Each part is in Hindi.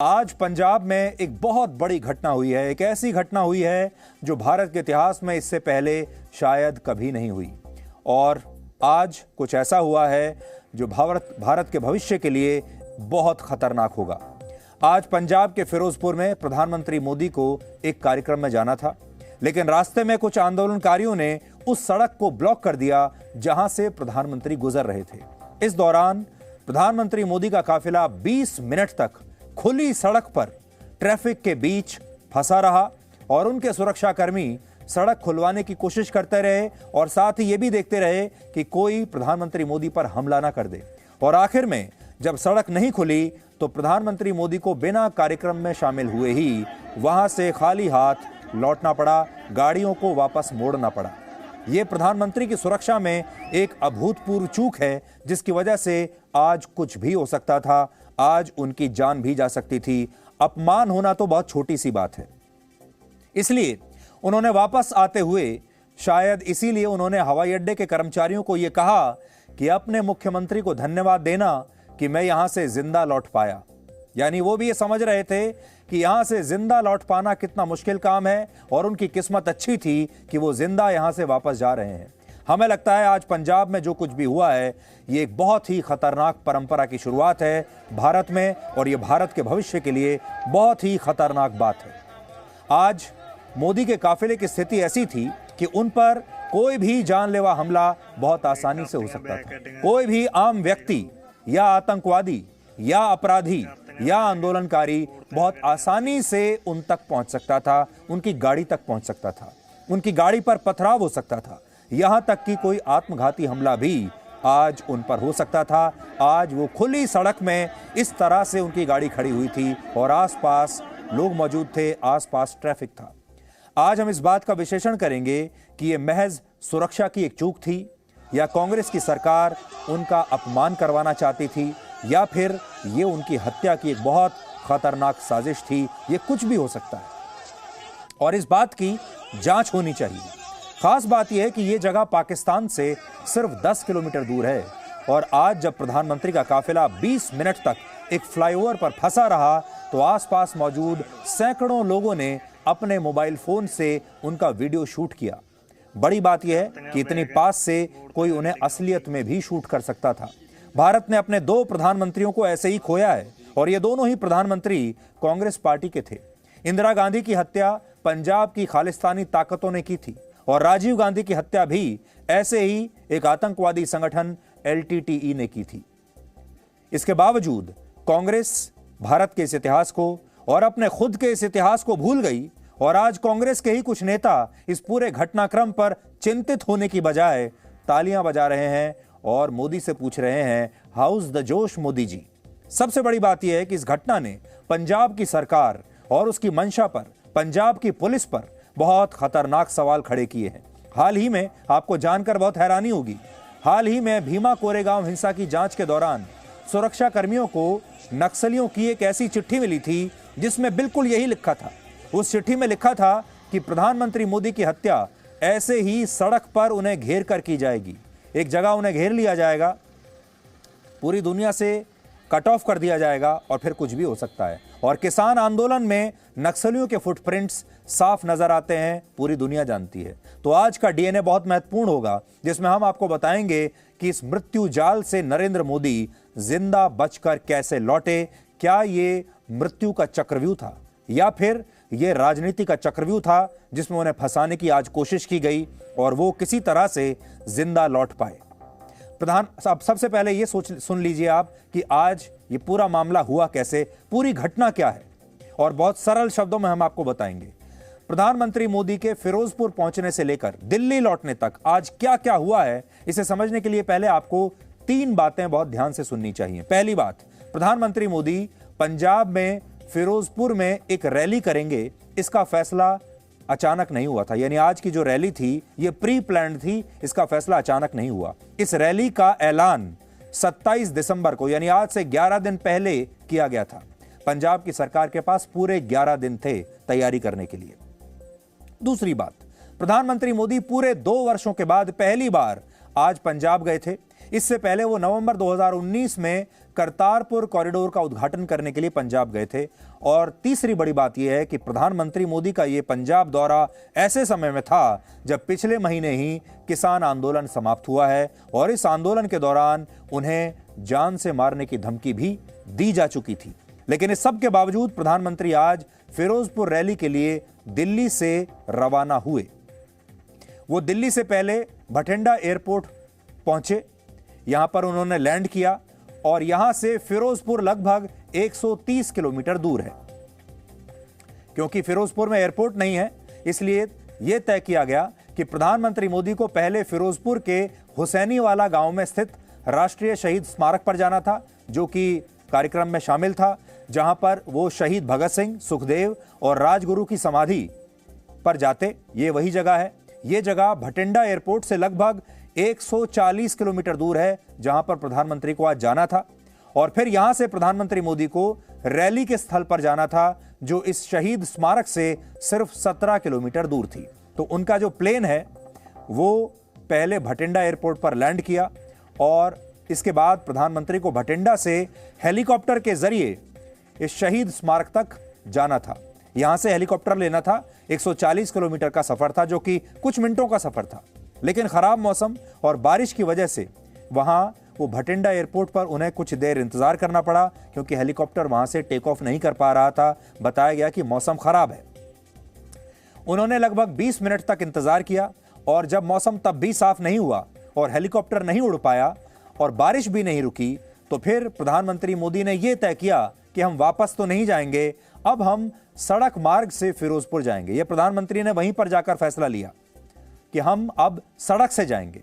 आज पंजाब में एक बहुत बड़ी घटना हुई है। एक ऐसी घटना हुई है जो भारत के इतिहास में इससे पहले शायद कभी नहीं हुई। और आज कुछ ऐसा हुआ है जो भारत के भविष्य के लिए बहुत खतरनाक होगा। आज पंजाब के फिरोजपुर में प्रधानमंत्री मोदी को एक कार्यक्रम में जाना था, लेकिन रास्ते में कुछ आंदोलनकारियों ने उस सड़क को ब्लॉक कर दिया जहां से प्रधानमंत्री गुजर रहे थे। इस दौरान प्रधानमंत्री मोदी का काफिला 20 मिनट तक खुली सड़क पर ट्रैफिक के बीच फंसा रहा और उनके सुरक्षाकर्मी सड़क खुलवाने की कोशिश करते रहे और साथ ही ये भी देखते रहे कि कोई प्रधानमंत्री मोदी पर हमला ना कर दे। और आखिर में जब सड़क नहीं खुली तो प्रधानमंत्री मोदी को बिना कार्यक्रम में शामिल हुए ही वहां से खाली हाथ लौटना पड़ा, गाड़ियों को वापस मोड़ना पड़ा। यह प्रधानमंत्री की सुरक्षा में एक अभूतपूर्व चूक है, जिसकी वजह से आज कुछ भी हो सकता था। आज उनकी जान भी जा सकती थी। अपमान होना तो बहुत छोटी सी बात है। इसलिए उन्होंने वापस आते हुए, शायद इसीलिए उन्होंने हवाई अड्डे के कर्मचारियों को यह कहा कि अपने मुख्यमंत्री को धन्यवाद देना कि मैं यहां से जिंदा लौट पाया। यानी वो भी ये समझ रहे थे कि यहां से जिंदा लौट पाना कितना मुश्किल काम है और उनकी किस्मत अच्छी थी कि वो जिंदा यहां से वापस जा रहे हैं। हमें लगता है आज पंजाब में जो कुछ भी हुआ है, ये एक बहुत ही खतरनाक परंपरा की शुरुआत है भारत में, और ये भारत के भविष्य के लिए बहुत ही खतरनाक बात है। आज मोदी के काफिले की स्थिति ऐसी थी कि उन पर कोई भी जानलेवा हमला बहुत आसानी से हो सकता था। कोई भी आम व्यक्ति या आतंकवादी या अपराधी या आंदोलनकारी बहुत आसानी से उन तक पहुंच सकता था, उनकी गाड़ी तक पहुंच सकता था, उनकी गाड़ी पर पथराव हो सकता था, यहां तक कि कोई आत्मघाती हमला भी आज उन पर हो सकता था। आज वो खुली सड़क में इस तरह से उनकी गाड़ी खड़ी हुई थी और आसपास लोग मौजूद थे, आसपास ट्रैफिक था। आज हम इस बात का विश्लेषण करेंगे कि ये महज सुरक्षा की एक चूक थी, या कांग्रेस की सरकार उनका अपमान करवाना चाहती थी, या फिर ये उनकी हत्या की एक बहुत खतरनाक साजिश थी। ये कुछ भी हो सकता है और इस बात की जांच होनी चाहिए। खास बात यह है कि यह जगह पाकिस्तान से सिर्फ 10 किलोमीटर दूर है। और आज जब प्रधानमंत्री का काफिला 20 मिनट तक एक फ्लाईओवर पर फंसा रहा तो आसपास मौजूद सैकड़ों लोगों ने अपने मोबाइल फोन से उनका वीडियो शूट किया। बड़ी बात यह है कि इतनी पास से कोई उन्हें असलियत में भी शूट कर सकता था। भारत ने अपने 2 प्रधानमंत्रियों को ऐसे ही खोया है और ये दोनों ही प्रधानमंत्री कांग्रेस पार्टी के थे। इंदिरा गांधी की हत्या पंजाब की खालिस्तानी ताकतों ने की थी और राजीव गांधी की हत्या भी ऐसे ही एक आतंकवादी संगठन LTTE ने की थी। इसके बावजूद कांग्रेस भारत के इस इतिहास को और अपने खुद के इस इतिहास को भूल गई और आज कांग्रेस के ही कुछ नेता इस पूरे घटनाक्रम पर चिंतित होने की बजाय तालियां बजा रहे हैं और मोदी से पूछ रहे हैं, हाउस द जोश मोदी जी। सबसे बड़ी बात यह है कि इस घटना ने पंजाब की सरकार और उसकी मंशा पर, पंजाब की पुलिस पर बहुत खतरनाक सवाल खड़े किए हैं। हाल ही में आपको जानकर बहुत हैरानी होगी, हाल ही में भीमा कोरेगांव हिंसा की जांच के दौरान सुरक्षा कर्मियों को नक्सलियों की एक ऐसी चिट्ठी मिली थी जिसमें बिल्कुल यही लिखा था। उस चिट्ठी में लिखा था कि प्रधानमंत्री मोदी की हत्या ऐसे ही सड़क पर उन्हें घेर कर की जाएगी। एक जगह उन्हें घेर लिया जाएगा, पूरी दुनिया से कट ऑफ कर दिया जाएगा और फिर कुछ भी हो सकता है। और किसान आंदोलन में नक्सलियों के फुटप्रिंट्स साफ नजर आते हैं, पूरी दुनिया जानती है। तो आज का DNA बहुत महत्वपूर्ण होगा, जिसमें हम आपको बताएंगे कि इस मृत्यु जाल से नरेंद्र मोदी जिंदा बचकर कैसे लौटे। क्या ये मृत्यु का चक्रव्यूह था या फिर ये राजनीति का चक्रव्यूह था जिसमें उन्हें फंसाने की आज कोशिश की गई और वो किसी तरह से जिंदा लौट पाए। अब सबसे पहले ये सुन लीजिए आप कि आज ये पूरा मामला हुआ कैसे, पूरी घटना क्या है, और बहुत सरल शब्दों में हम आपको बताएंगे। प्रधानमंत्री मोदी के फिरोजपुर पहुंचने से लेकर दिल्ली लौटने तक आज क्या क्या हुआ है, इसे समझने के लिए पहले आपको 3 बातें बहुत ध्यान से सुननी चाहिए। पहली बात, प्रधानमंत्री मोदी पंजाब में फिरोजपुर में एक रैली करेंगे, इसका फैसला अचानक नहीं हुआ था। यानी आज की जो रैली थी ये प्री प्लान्ड थी, इसका फैसला अचानक नहीं हुआ। इस रैली का ऐलान 27 दिसंबर को, यानी आज से 11 दिन पहले किया गया था। पंजाब की सरकार के पास पूरे 11 दिन थे तैयारी करने के लिए। दूसरी बात, प्रधानमंत्री मोदी पूरे 2 वर्षों के बाद पहली बार आज पंजाब गए थे। इससे पहले वो नवंबर 2019 में करतारपुर कॉरिडोर का उद्घाटन करने के लिए पंजाब गए थे। और तीसरी बड़ी बात यह है कि प्रधानमंत्री मोदी का ये पंजाब दौरा ऐसे समय में था जब पिछले महीने ही किसान आंदोलन समाप्त हुआ है और इस आंदोलन के दौरान उन्हें जान से मारने की धमकी भी दी जा चुकी थी। लेकिन इस सब के बावजूद प्रधानमंत्री आज फिरोजपुर रैली के लिए दिल्ली से रवाना हुए। वो दिल्ली से पहले भटिंडा एयरपोर्ट पहुंचे, यहां पर उन्होंने लैंड किया और यहां से फिरोजपुर लगभग 130 किलोमीटर दूर है। क्योंकि फिरोजपुर में एयरपोर्ट नहीं है, इसलिए यह तय किया गया कि प्रधानमंत्री मोदी को पहले फिरोजपुर के हुसैनीवाला गांव में स्थित राष्ट्रीय शहीद स्मारक पर जाना था, जो कि कार्यक्रम में शामिल था, जहां पर वो शहीद भगत सिंह, सुखदेव और राजगुरु की समाधि पर जाते। ये वही जगह है। ये जगह भटिंडा एयरपोर्ट से लगभग 140 किलोमीटर दूर है, जहां पर प्रधानमंत्री को आज जाना था। और फिर यहां से प्रधानमंत्री मोदी को रैली के स्थल पर जाना था, जो इस शहीद स्मारक से सिर्फ 17 किलोमीटर दूर थी। तो उनका जो प्लेन है वो पहले भटिंडा एयरपोर्ट पर लैंड किया और इसके बाद प्रधानमंत्री को भटिंडा से हेलीकॉप्टर के जरिए इस शहीद स्मारक तक जाना था। यहां से हेलीकॉप्टर लेना था। 140 किलोमीटर का सफर था, जो कि कुछ मिनटों का सफर था। लेकिन खराब मौसम और बारिश की वजह से वहां वो भटिंडा एयरपोर्ट पर उन्हें कुछ देर इंतजार करना पड़ा, क्योंकि हेलीकॉप्टर वहां से टेक ऑफ नहीं कर पा रहा था। बताया गया कि मौसम खराब है। उन्होंने लगभग 20 मिनट तक इंतजार किया और जब मौसम तब भी साफ नहीं हुआ और हेलीकॉप्टर नहीं उड़ पाया और बारिश भी नहीं रुकी, तो फिर प्रधानमंत्री मोदी ने यह तय किया कि हम वापस तो नहीं जाएंगे, अब हम सड़क मार्ग से फिरोजपुर जाएंगे। यह प्रधानमंत्री ने वहीं पर जाकर फैसला लिया कि हम अब सड़क से जाएंगे।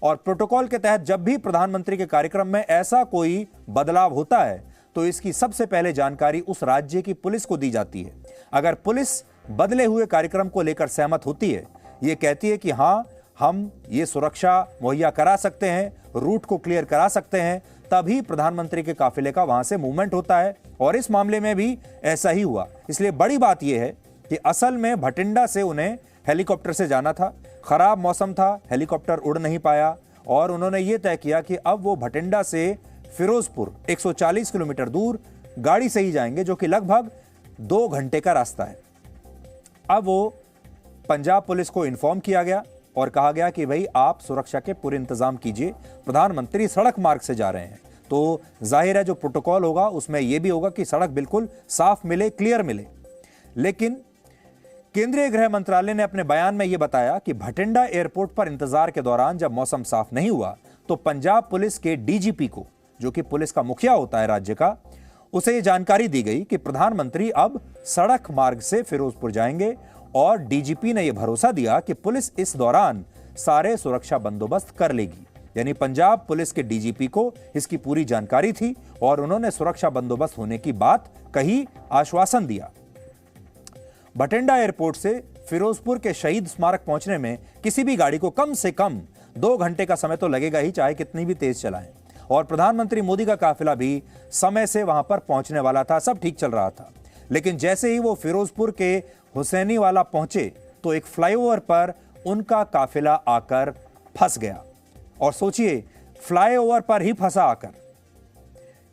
और प्रोटोकॉल के तहत जब भी प्रधानमंत्री के कार्यक्रम में ऐसा कोई बदलाव होता है तो इसकी सबसे पहले जानकारी उस राज्य की पुलिस को दी जाती है। अगर पुलिस बदले हुए कार्यक्रम को लेकर सहमत होती है, ये कहती है कि हां, हम ये सुरक्षा मुहैया करा सकते हैं, रूट को क्लियर करा सकते हैं, तभी प्रधानमंत्री के काफिले का वहां से मूवमेंट होता है। और इस मामले में भी ऐसा ही हुआ। इसलिए बड़ी बात यह है कि असल में भटिंडा से उन्हें हेलीकॉप्टर से जाना था। खराब मौसम था, हेलीकॉप्टर उड़ नहीं पाया और उन्होंने ये तय किया कि अब वो भटिंडा से फिरोजपुर 140 किलोमीटर दूर गाड़ी से ही जाएंगे, जो कि लगभग 2 घंटे का रास्ता है। अब वो पंजाब पुलिस को इन्फॉर्म किया गया और कहा गया कि भाई आप सुरक्षा के पूरे इंतजाम कीजिए, प्रधानमंत्री सड़क मार्ग से जा रहे हैं। तो जाहिर है जो प्रोटोकॉल होगा उसमें यह भी होगा कि सड़क बिल्कुल साफ मिले, क्लियर मिले। लेकिन केंद्रीय गृह मंत्रालय ने अपने बयान में यह बताया कि भटिंडा एयरपोर्ट पर इंतजार के दौरान जब मौसम साफ नहीं हुआ तो पंजाब पुलिस के डीजीपी को, जो कि पुलिस का मुखिया होता है राज्य का, उसे यह जानकारी दी गई कि प्रधानमंत्री अब सड़क मार्ग से फिरोजपुर जाएंगे। और डीजीपी ने यह भरोसा दिया कि पुलिस इस दौरान सारे सुरक्षा बंदोबस्त कर लेगी। यानी पंजाब पुलिस के डीजीपी को इसकी पूरी जानकारी थी और उन्होंने सुरक्षा बंदोबस्त होने की बात कही, आश्वासन दिया। भटिंडा एयरपोर्ट से फिरोजपुर के शहीद स्मारक पहुंचने में किसी भी गाड़ी को कम से कम 2 घंटे का समय तो लगेगा ही, चाहे कितनी भी तेज चलाएं। और प्रधानमंत्री मोदी का काफिला भी समय से वहां पर पहुंचने वाला था, सब ठीक चल रहा था। लेकिन जैसे ही वो फिरोजपुर के हुसैनीवाला पहुंचे तो एक फ्लाईओवर पर उनका काफिला आकर फंस गया। और सोचिए, फ्लाईओवर पर ही फंसा आकर।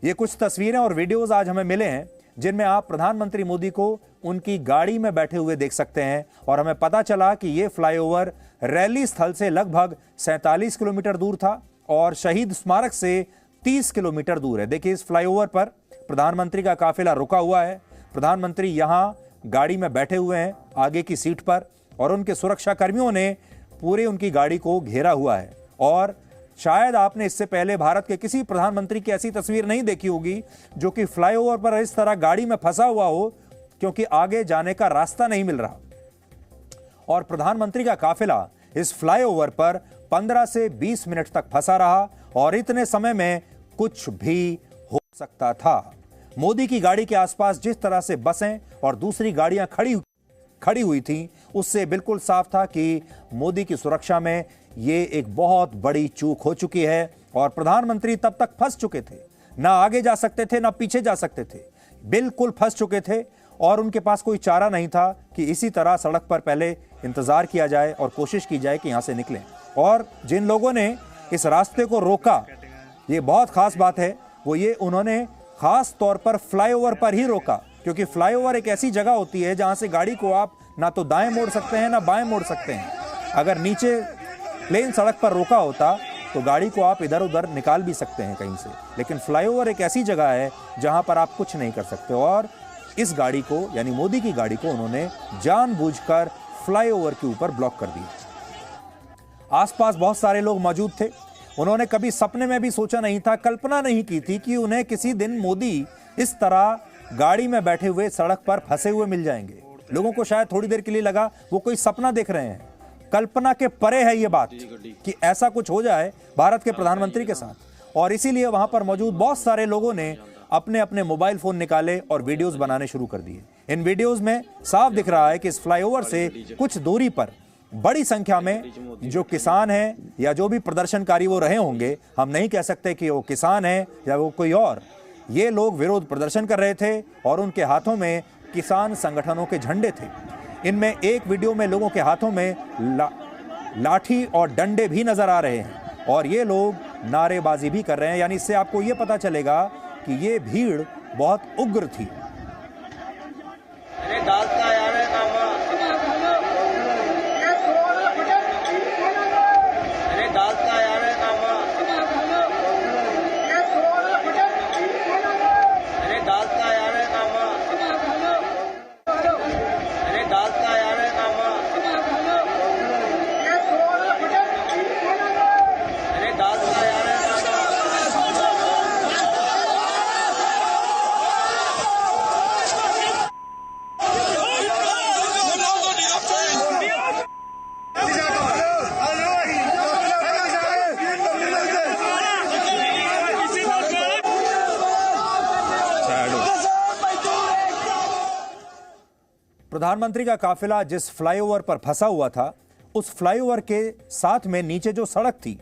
ये कुछ तस्वीरें और वीडियोस आज हमें मिले हैं जिनमें आप प्रधानमंत्री मोदी को उनकी गाड़ी में बैठे हुए देख सकते हैं। और हमें पता चला कि यह फ्लाईओवर रैली स्थल से लगभग 47 किलोमीटर दूर था और शहीद स्मारक से 30 किलोमीटर दूर है। देखिए, इस फ्लाईओवर पर प्रधानमंत्री का काफिला रुका हुआ है। प्रधानमंत्री यहां गाड़ी में बैठे हुए हैं आगे की सीट पर और उनके सुरक्षा कर्मियों ने पूरे उनकी गाड़ी को घेरा हुआ है। और शायद आपने इससे पहले भारत के किसी प्रधानमंत्री की ऐसी तस्वीर नहीं देखी होगी जो कि फ्लाईओवर पर इस तरह गाड़ी में फंसा हुआ हो, क्योंकि आगे जाने का रास्ता नहीं मिल रहा। और प्रधानमंत्री का काफिला इस फ्लाईओवर पर 15 से 20 मिनट तक फंसा रहा और इतने समय में कुछ भी हो सकता था। मोदी की गाड़ी के आसपास जिस तरह से बसें और दूसरी गाड़ियां खड़ी हुई थी, उससे बिल्कुल साफ था कि मोदी की सुरक्षा में ये एक बहुत बड़ी चूक हो चुकी है। और प्रधानमंत्री तब तक फंस चुके थे, ना आगे जा सकते थे ना पीछे जा सकते थे, बिल्कुल फंस चुके थे। और उनके पास कोई चारा नहीं था कि इसी तरह सड़क पर पहले इंतजार किया जाए और कोशिश की जाए कि यहां से निकलें। और जिन लोगों ने इस रास्ते को रोका। ये बहुत खास बात है, वो ये उन्होंने खास तौर पर फ्लाईओवर पर ही रोका, क्योंकि फ्लाईओवर एक ऐसी जगह होती है जहां से गाड़ी को आप ना तो दाएं मोड़ सकते हैं ना बाएं मोड़ सकते हैं। अगर नीचे प्लेन सड़क पर रोका होता तो गाड़ी को आप इधर उधर निकाल भी सकते हैं कहीं से, लेकिन फ्लाईओवर एक ऐसी जगह है जहां पर आप कुछ नहीं कर सकते। और इस गाड़ी को, यानी मोदी की गाड़ी को, उन्होंने जानबूझकर फ्लाईओवर के ऊपर ब्लॉक कर दिया। आसपास बहुत सारे लोग मौजूद थे। उन्होंने कभी सपने में भी सोचा नहीं था, कल्पना नहीं की थी कि उन्हें किसी दिन मोदी इस तरह गाड़ी में बैठे हुए सड़क पर फंसे हुए मिल जाएंगे। लोगों को शायद थोड़ी देर के लिए लगा वो कोई सपना देख रहे हैं। कल्पना के परे है ये बात कि ऐसा कुछ हो जाए भारत के प्रधानमंत्री के साथ। और इसीलिए वहां पर मौजूद बहुत सारे लोगों ने अपने अपने मोबाइल फोन निकाले और वीडियोस बनाने शुरू कर दिए। इन वीडियोस में साफ दिख रहा है कि इस फ्लाईओवर से कुछ दूरी पर बड़ी संख्या में जो किसान हैं या जो भी प्रदर्शनकारी वो रहे होंगे, हम नहीं कह सकते कि वो किसान हैं या वो कोई और, ये लोग विरोध प्रदर्शन कर रहे थे और उनके हाथों में किसान संगठनों के झंडे थे। इनमें एक वीडियो में लोगों के हाथों में लाठी और डंडे भी नजर आ रहे हैं और ये लोग नारेबाजी भी कर रहे हैं। यानी इससे आपको ये पता चलेगा कि ये भीड़ बहुत उग्र थी। प्रधानमंत्री का काफिला जिस फ्लाईओवर पर फंसा हुआ था, उस फ्लाईओवर के साथ में नीचे जो सड़क थी,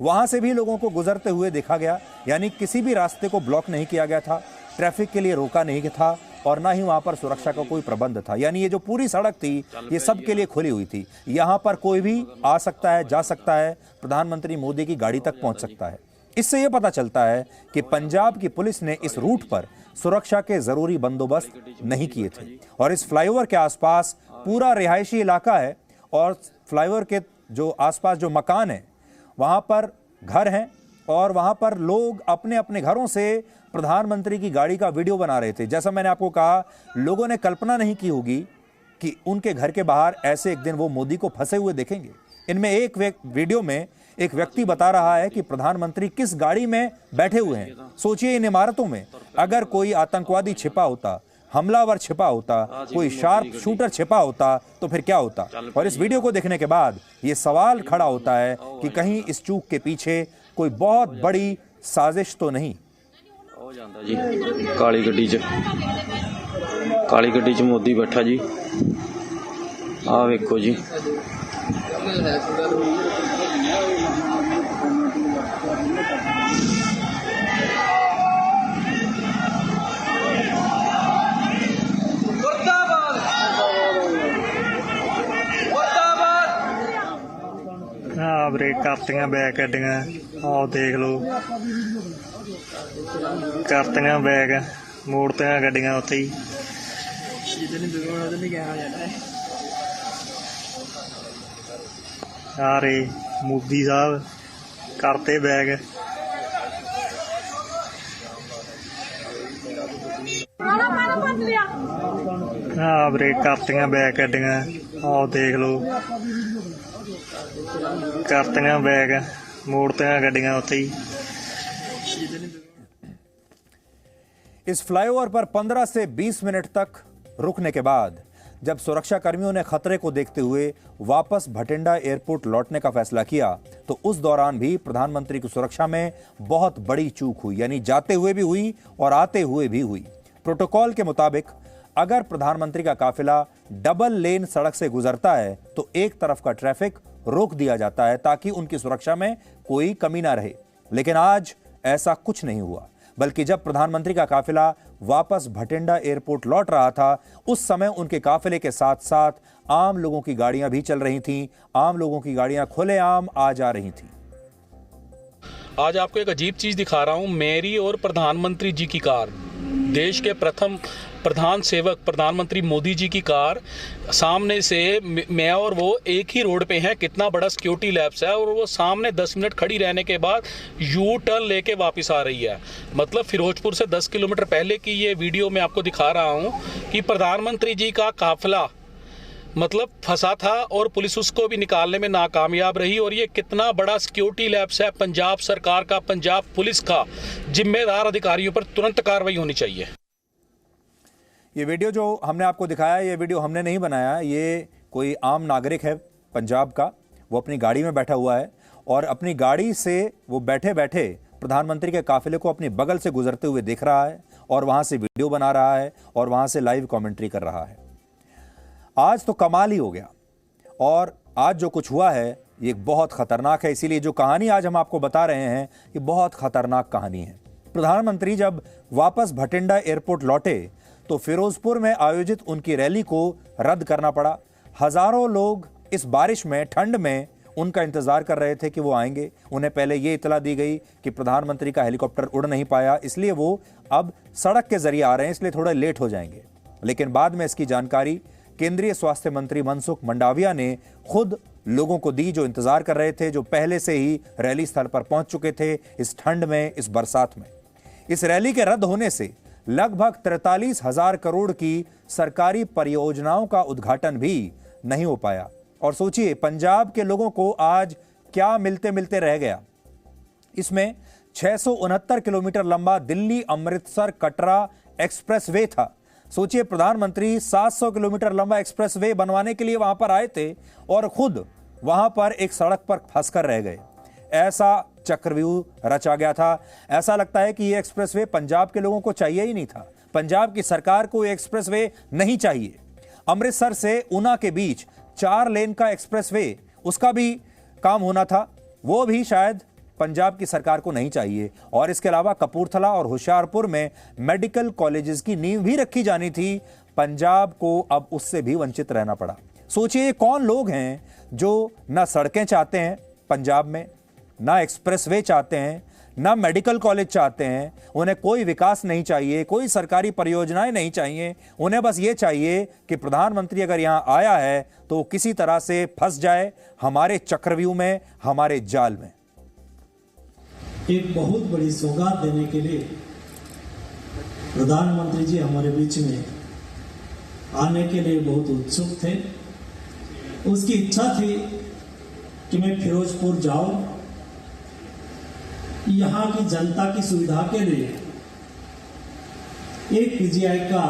वहां से भी लोगों को गुजरते हुए देखा गया। यानी किसी भी रास्ते को ब्लॉक नहीं किया गया था, ट्रैफिक के लिए रोका नहीं था और ना ही वहां पर सुरक्षा का कोई प्रबंध था। यानी ये जो पूरी सड़क थी ये सबके लिए खुली हुई थी। यहां पर कोई भी आ सकता है, जा सकता है, प्रधानमंत्री मोदी की गाड़ी तक पहुंच सकता है। इससे यह पता चलता है कि पंजाब की पुलिस ने इस रूट पर सुरक्षा के जरूरी बंदोबस्त नहीं किए थे। और इस फ्लाईओवर के आसपास पूरा रिहायशी इलाका है और फ्लाईओवर के जो आसपास जो मकान है वहां पर घर हैं और वहां पर लोग अपने अपने घरों से प्रधानमंत्री की गाड़ी का वीडियो बना रहे थे। जैसा मैंने आपको कहा, लोगों ने कल्पना नहीं की होगी कि उनके घर के बाहर ऐसे एक दिन वो मोदी को फंसे हुए देखेंगे। इनमें एक वीडियो में एक व्यक्ति बता रहा है कि प्रधानमंत्री किस गाड़ी में बैठे हुए हैं। सोचिए, इन इमारतों में अगर कोई आतंकवादी छिपा होता, हमलावर छिपा होता, कोई शार्प शूटर छिपा होता तो फिर क्या होता। और इस वीडियो को देखने के बाद ये सवाल खड़ा होता है कि कहीं इस चूक के पीछे कोई बहुत बड़ी साजिश तो नहीं। जी काली गड्डी च मोदी बैठा जी, आ वेखो जी। ब्रेक करतियां बैक गड्डियां, आओ देख लो, करतियां बैक मोड़तियां गड्डियां उत्थे ही। अरे मोदी साहब करते बैग। हाँ ब्रेक करतियां बैक गड्डियां, आओ देख लो, करतियां बैग मोड़तियां गड्डियां उत्थे ही। इस फ्लाईओवर पर 15 से 20 मिनट तक रुकने के बाद जब सुरक्षा कर्मियों ने खतरे को देखते हुए वापस भटिंडा एयरपोर्ट लौटने का फैसला किया तो उस दौरान भी प्रधानमंत्री की सुरक्षा में बहुत बड़ी चूक हुई। यानी जाते हुए भी हुई और आते हुए भी हुई। प्रोटोकॉल के मुताबिक अगर प्रधानमंत्री का काफिला डबल लेन सड़क से गुजरता है तो एक तरफ का ट्रैफिक रोक दिया जाता है ताकि उनकी सुरक्षा में कोई कमी ना रहे। लेकिन आज ऐसा कुछ नहीं हुआ, बल्कि जब प्रधानमंत्री का काफिला वापस भटिंडा एयरपोर्ट लौट रहा था उस समय उनके काफिले के साथ साथ आम लोगों की गाड़ियां भी चल रही थीं। आम लोगों की गाड़ियां खुलेआम आ जा रही थीं। आज आपको एक अजीब चीज़ दिखा रहा हूँ। मेरी और प्रधानमंत्री जी की कार, देश के प्रथम प्रधान सेवक प्रधानमंत्री मोदी जी की कार, सामने से मैं और वो एक ही रोड पे हैं। कितना बड़ा सिक्योरिटी लैप्स है। और वो सामने 10 मिनट खड़ी रहने के बाद यू टर्न लेके वापस आ रही है। मतलब फिरोजपुर से 10 किलोमीटर पहले की ये वीडियो मैं आपको दिखा रहा हूँ कि प्रधानमंत्री जी का काफिला मतलब फंसा था और पुलिस उसको भी निकालने में नाकामयाब रही। और ये कितना बड़ा सिक्योरिटी लैप्स है पंजाब सरकार का, पंजाब पुलिस का। जिम्मेदार अधिकारियों पर तुरंत कार्रवाई होनी चाहिए। ये वीडियो जो हमने आपको दिखाया, ये वीडियो हमने नहीं बनाया। ये कोई आम नागरिक है पंजाब का, वो अपनी गाड़ी में बैठा हुआ है और अपनी गाड़ी से वो बैठे बैठे प्रधानमंत्री के काफिले को अपनी बगल से गुजरते हुए देख रहा है और वहां से वीडियो बना रहा है और वहां से लाइव कमेंट्री कर रहा है। आज तो कमाल ही हो गया। और आज जो कुछ हुआ है ये बहुत खतरनाक है। इसीलिए जो कहानी आज हम आपको बता रहे हैं ये बहुत खतरनाक कहानी है। प्रधानमंत्री जब वापस भटिंडा एयरपोर्ट लौटे तो फिरोजपुर में आयोजित उनकी रैली को रद्द करना पड़ा। हजारों लोग इस बारिश में, ठंड में उनका इंतजार कर रहे थे कि वो आएंगे। उन्हें पहले ये इतला दी गई कि प्रधानमंत्री का हेलीकॉप्टर उड़ नहीं पाया, इसलिए वो अब सड़क के जरिए आ रहे हैं, इसलिए थोड़ा लेट हो जाएंगे। लेकिन बाद में इसकी जानकारी केंद्रीय स्वास्थ्य मंत्री मनसुख मंडाविया ने खुद लोगों को दी, जो इंतजार कर रहे थे, जो पहले से ही रैली स्थल पर पहुंच चुके थे इस ठंड में, इस बरसात में। इस रैली के रद्द होने से लगभग 43,000 करोड़ की सरकारी परियोजनाओं का उद्घाटन भी नहीं हो पाया। और सोचिए पंजाब के लोगों को आज क्या मिलते मिलते रह गया। इसमें 669 किलोमीटर लंबा दिल्ली अमृतसर कटरा एक्सप्रेसवे था। सोचिए प्रधानमंत्री 700 किलोमीटर लंबा एक्सप्रेसवे बनवाने के लिए वहां पर आए थे और खुद वहां पर एक सड़क पर फंसकर रह गए। ऐसा चक्रव्यूह रचा गया था। ऐसा लगता है कि यह एक्सप्रेसवे पंजाब के लोगों को चाहिए ही नहीं था। पंजाब की सरकार को यह एक्सप्रेसवे नहीं चाहिए। अमृतसर से ऊना के बीच 4 लेन का एक्सप्रेसवे, उसका भी काम होना था, वो भी शायद पंजाब की सरकार को नहीं चाहिए। और इसके अलावा कपूरथला और होशियारपुर में मेडिकल कॉलेजेस की नींव भी रखी जानी थी। पंजाब को अब उससे भी वंचित रहना पड़ा। सोचिए कौन लोग हैं जो ना सड़कें चाहते हैं पंजाब में, ना एक्सप्रेसवे चाहते हैं, ना मेडिकल कॉलेज चाहते हैं। उन्हें कोई विकास नहीं चाहिए, कोई सरकारी परियोजनाएं नहीं चाहिए। उन्हें बस ये चाहिए कि प्रधानमंत्री अगर यहां आया है तो किसी तरह से फंस जाए हमारे चक्रव्यूह में, हमारे जाल में। एक बहुत बड़ी सौगात देने के लिए प्रधानमंत्री जी हमारे बीच में आने के लिए बहुत उत्सुक थे। उसकी इच्छा थी कि मैं फिरोजपुर जाऊं, यहाँ की जनता की सुविधा के लिए एक पीजीआई का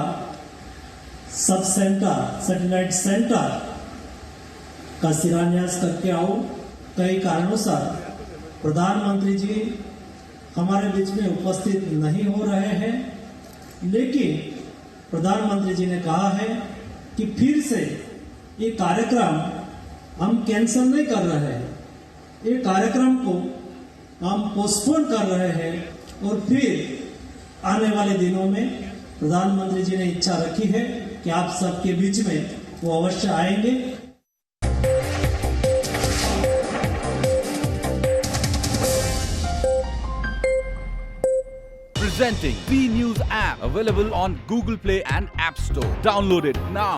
सब सेंटर, सैटेलाइट सेंटर का शिलान्यास करके आऊं। कई कारणों से प्रधानमंत्री जी हमारे बीच में उपस्थित नहीं हो रहे हैं, लेकिन प्रधानमंत्री जी ने कहा है कि फिर से ये कार्यक्रम हम कैंसिल नहीं कर रहे हैं, ये कार्यक्रम को हम पोस्टपोन कर रहे हैं। और फिर आने वाले दिनों में प्रधानमंत्री जी ने इच्छा रखी है कि आप सबके बीच में वो अवश्य आएंगे। Presenting B News app, available on Google Play and App Store. Download it now.